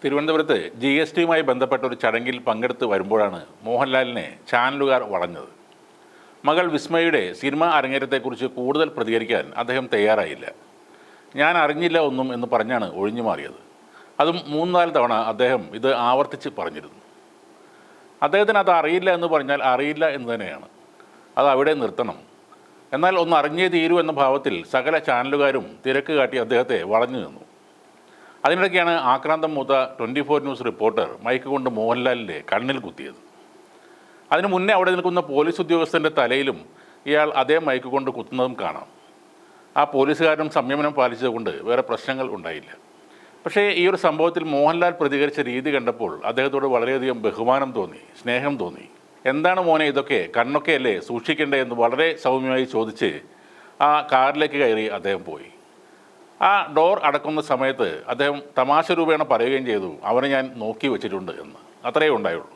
തിരുവനന്തപുരത്ത് GSTയുമായി ബന്ധപ്പെട്ട ഒരു ചടങ്ങിൽ പങ്കെടുത്ത് വരുമ്പോഴാണ് മോഹൻലാലിനെ ചാനലുകാർ വളഞ്ഞത്. മകൾ വിസ്മയുടെ സിനിമാ അരങ്ങേറ്റത്തെക്കുറിച്ച് കൂടുതൽ പ്രതികരിക്കാൻ അദ്ദേഹം തയ്യാറായില്ല. ഞാൻ അറിഞ്ഞില്ല ഒന്നും എന്ന് പറഞ്ഞാണ് ഒഴിഞ്ഞു മാറിയത്. അതും 3-4 തവണ അദ്ദേഹം ഇത് ആവർത്തിച്ച് പറഞ്ഞിരുന്നു. അദ്ദേഹത്തിന് അത് അറിയില്ല എന്ന് പറഞ്ഞാൽ അറിയില്ല എന്ന് തന്നെയാണ്. അത് അവിടെ നിർത്തണം. എന്നാൽ ഒന്ന് അറിഞ്ഞേ തീരൂ എന്ന ഭാവത്തിൽ സകല ചാനലുകാരും തിരക്ക് കാട്ടി അദ്ദേഹത്തെ വളഞ്ഞു നിന്നു. അതിനിടയ്ക്കാണ് ആക്രാന്തം മൂത്ത 24 ന്യൂസ് റിപ്പോർട്ടർ മൈക്ക് കൊണ്ട് മോഹൻലാലിൻ്റെ കണ്ണിൽ കുത്തിയത്. അതിനു മുന്നേ അവിടെ നിൽക്കുന്ന പോലീസ് ഉദ്യോഗസ്ഥൻ്റെ തലയിലും ഇയാൾ അതേ മൈക്ക് കൊണ്ട് കുത്തുന്നതും കാണാം. ആ പോലീസുകാരനും സംയമനം പാലിച്ചതുകൊണ്ട് വേറെ പ്രശ്നങ്ങൾ ഉണ്ടായില്ല. പക്ഷേ ഈ ഒരു സംഭവത്തിൽ മോഹൻലാൽ പ്രതികരിച്ച രീതി കണ്ടപ്പോൾ അദ്ദേഹത്തോട് വളരെയധികം ബഹുമാനം തോന്നി, സ്നേഹം തോന്നി. എന്താണ് മോനെ ഇതൊക്കെ, കണ്ണൊക്കെ അല്ലേ സൂക്ഷിക്കേണ്ടേ എന്ന് വളരെ സൗമ്യമായി ചോദിച്ച് ആ കാറിലേക്ക് കയറി അദ്ദേഹം പോയി. ആ ഡോർ അടക്കുന്ന സമയത്ത് അദ്ദേഹം തമാശ രൂപേണ പറയുകയും ചെയ്തു, അവനെ ഞാൻ നോക്കി വെച്ചിട്ടുണ്ട് എന്ന്. അത്രയേ ഉണ്ടായുള്ളൂ.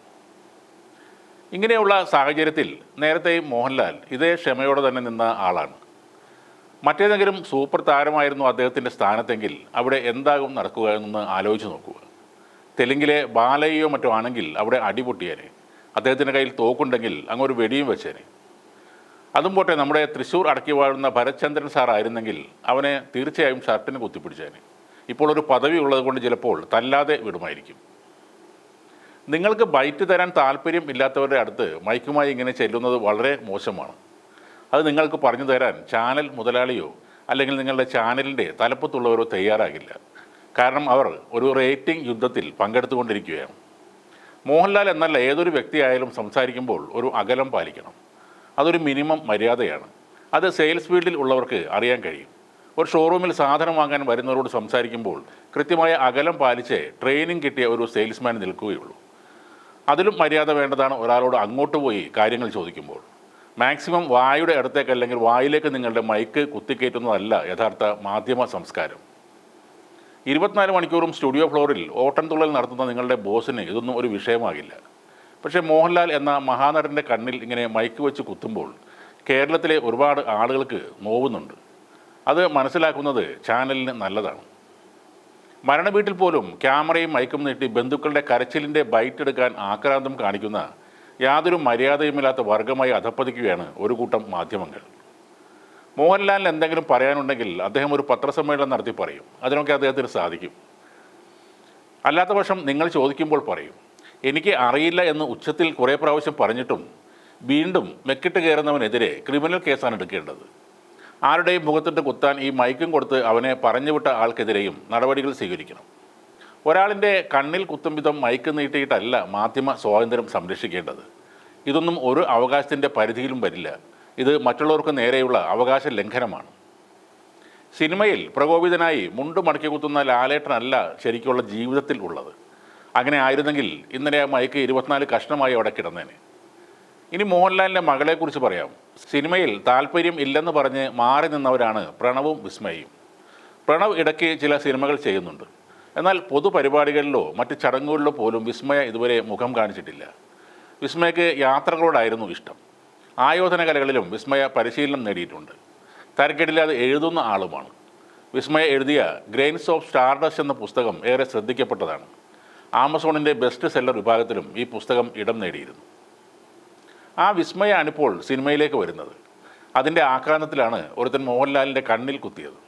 ഇങ്ങനെയുള്ള സാഹചര്യത്തിൽ നേരത്തെയും മോഹൻലാൽ ഇതേ ക്ഷമയോടെ തന്നെ നിന്ന ആളാണ്. മറ്റേതെങ്കിലും സൂപ്പർ താരമായിരുന്നു അദ്ദേഹത്തിൻ്റെ സ്ഥാനത്തെങ്കിൽ അവിടെ എന്താകും നടക്കുക എന്നൊന്ന് ആലോചിച്ച് നോക്കുക. തെലുങ്കിലെ ബാലയ്യോ മറ്റോ ആണെങ്കിൽ അവിടെ അടിപൊട്ടിയേനെ. അദ്ദേഹത്തിൻ്റെ കയ്യിൽ തോക്കുണ്ടെങ്കിൽ അങ്ങൊരു വെടിയും വെച്ചേനെ. അതും പോട്ടെ, നമ്മുടെ തൃശ്ശൂർ അടക്കി വാഴുന്ന ഭരത്ചന്ദ്രൻ സാർ ആയിരുന്നെങ്കിൽ അവനെ തീർച്ചയായും ഷർട്ടിന് കുത്തിപ്പിടിച്ചേനെ. ഇപ്പോൾ ഒരു പദവി ഉള്ളത് കൊണ്ട് ചിലപ്പോൾ തല്ലാതെ വിടുമായിരിക്കും. നിങ്ങൾക്ക് ബൈറ്റ് തരാൻ താല്പര്യം ഇല്ലാത്തവരുടെ അടുത്ത് മൈക്കുമായി ഇങ്ങനെ ചെല്ലുന്നത് വളരെ മോശമാണ്. അത് നിങ്ങൾക്ക് പറഞ്ഞു തരാൻ ചാനൽ മുതലാളിയോ അല്ലെങ്കിൽ നിങ്ങളുടെ ചാനലിൻ്റെ തലപ്പത്തുള്ളവരോ തയ്യാറാകില്ല. കാരണം അവർ ഒരു റേറ്റിംഗ് യുദ്ധത്തിൽ പങ്കെടുത്തുകൊണ്ടിരിക്കുകയാണ്. മോഹൻലാൽ എന്നല്ല ഏതൊരു വ്യക്തിയായാലും സംസാരിക്കുമ്പോൾ ഒരു അകലം പാലിക്കണം. അതൊരു മിനിമം മര്യാദയാണ്. അത് സെയിൽസ് ഫീൽഡിൽ ഉള്ളവർക്ക് അറിയാൻ കഴിയും. ഒരു ഷോറൂമിൽ സാധനം വാങ്ങാൻ വരുന്നവരോട് സംസാരിക്കുമ്പോൾ കൃത്യമായ അകലം പാലിച്ച് ട്രെയിനിങ് കിട്ടിയ ഒരു സെയിൽസ്മാൻ നിൽക്കുകയുള്ളൂ. അതിലും മര്യാദ വേണ്ടതാണ് ഒരാളോട് അങ്ങോട്ട് പോയി കാര്യങ്ങൾ ചോദിക്കുമ്പോൾ. മാക്സിമം വായുടെ അടുത്തേക്ക് അല്ലെങ്കിൽ വായിലേക്ക് നിങ്ങളുടെ മൈക്ക് കുത്തിക്കയറ്റുന്നതല്ല യഥാർത്ഥ മാധ്യമ സംസ്കാരം. 24 മണിക്കൂറും സ്റ്റുഡിയോ ഫ്ലോറിൽ ഓട്ടംതുള്ളൽ നടത്തുന്ന നിങ്ങളുടെ ബോസിന് ഇതൊന്നും ഒരു വിഷയമാകില്ല. പക്ഷേ മോഹൻലാൽ എന്ന മഹാനടൻ്റെ കണ്ണിൽ ഇങ്ങനെ മൈക്ക് വെച്ച് കുത്തുമ്പോൾ കേരളത്തിലെ ഒരുപാട് ആളുകൾക്ക് നോവുന്നുണ്ട്. അത് മനസ്സിലാക്കുന്നത് ചാനലിന് നല്ലതാണ്. മരണവീട്ടിൽ പോലും ക്യാമറയും മൈക്കും നീട്ടി ബന്ധുക്കളുടെ കരച്ചിലിൻ്റെ ബൈറ്റ് എടുക്കാൻ ആക്രാന്തം കാണിക്കുന്ന യാതൊരു മര്യാദയുമില്ലാത്ത വർഗമായി അധപ്പതിക്കുകയാണ് ഒരു കൂട്ടം മാധ്യമങ്ങൾ. മോഹൻലാലിന് എന്തെങ്കിലും പറയാനുണ്ടെങ്കിൽ അദ്ദേഹം ഒരു പത്രസമ്മേളനം നടത്തി പറയും. അതിനൊക്കെ അദ്ദേഹത്തിന് സാധിക്കും. അല്ലാത്ത പക്ഷം നിങ്ങൾ ചോദിക്കുമ്പോൾ പറയും. എനിക്ക് അറിയില്ല എന്ന് ഉച്ചത്തിൽ കുറേ പ്രാവശ്യം പറഞ്ഞിട്ടും വീണ്ടും മെക്കിട്ട് കയറുന്നവനെതിരെ ക്രിമിനൽ കേസാണ് എടുക്കേണ്ടത്. ആരുടെയും മുഖത്തിട്ട് കുത്താൻ ഈ മൈക്കും കൊടുത്ത് അവനെ പറഞ്ഞുവിട്ട ആൾക്കെതിരെയും നടപടികൾ സ്വീകരിക്കണം. ഒരാളിൻ്റെ കണ്ണിൽ കുത്തും വിധം മൈക്ക് നീട്ടിയിട്ടല്ല മാധ്യമ സ്വാതന്ത്ര്യം സംരക്ഷിക്കേണ്ടത്. ഇതൊന്നും ഒരു അവകാശത്തിൻ്റെ പരിധിയിലും വരില്ല. ഇത് മറ്റുള്ളവർക്ക് നേരെയുള്ള അവകാശ ലംഘനമാണ്. സിനിമയിൽ പ്രകോപിതനായി മുണ്ട് മടക്കി കുത്തുന്ന ലാലേട്ടനല്ല ശരിക്കുള്ള ജീവിതത്തിൽ ഉള്ളത്. അങ്ങനെ ആയിരുന്നെങ്കിൽ ഇന്നലെ ആ മൈക്ക് 24 കഷ്ണമായി അവിടെ കിടന്നേനെ. ഇനി മോഹൻലാലിൻ്റെ മകളെക്കുറിച്ച് പറയാം. സിനിമയിൽ താല്പര്യം ഇല്ലെന്ന് പറഞ്ഞ് മാറി നിന്നവരാണ് പ്രണവും വിസ്മയും. പ്രണവ് ഇടയ്ക്ക് ചില സിനിമകൾ ചെയ്യുന്നുണ്ട്. എന്നാൽ പൊതുപരിപാടികളിലോ മറ്റ് ചടങ്ങുകളിലോ പോലും വിസ്മയ ഇതുവരെ മുഖം കാണിച്ചിട്ടില്ല. വിസ്മയക്ക് യാത്രകളോടായിരുന്നു ഇഷ്ടം. ആയോധന കലകളിലും വിസ്മയ പരിശീലനം നേടിയിട്ടുണ്ട്. തരക്കേടില്ലാതെ എഴുതുന്ന ആളുമാണ്. വിസ്മയ എഴുതിയ ഗ്രെയിൻസ് ഓഫ് സ്റ്റാർഡസ്റ്റ് എന്ന പുസ്തകം ഏറെ ശ്രദ്ധിക്കപ്പെട്ടതാണ്. ആമസോണിൻ്റെ ബെസ്റ്റ് സെല്ലർ വിഭാഗത്തിലും ഈ പുസ്തകം ഇടം നേടിയിരുന്നു. ആ വിസ്മയാണിപ്പോൾ സിനിമയിലേക്ക് വരുന്നത്. അതിൻ്റെ ആക്രാന്തത്തിലാണ് ഒരുത്തൻ മോഹൻലാലിൻ്റെ കണ്ണിൽ കുത്തിയത്.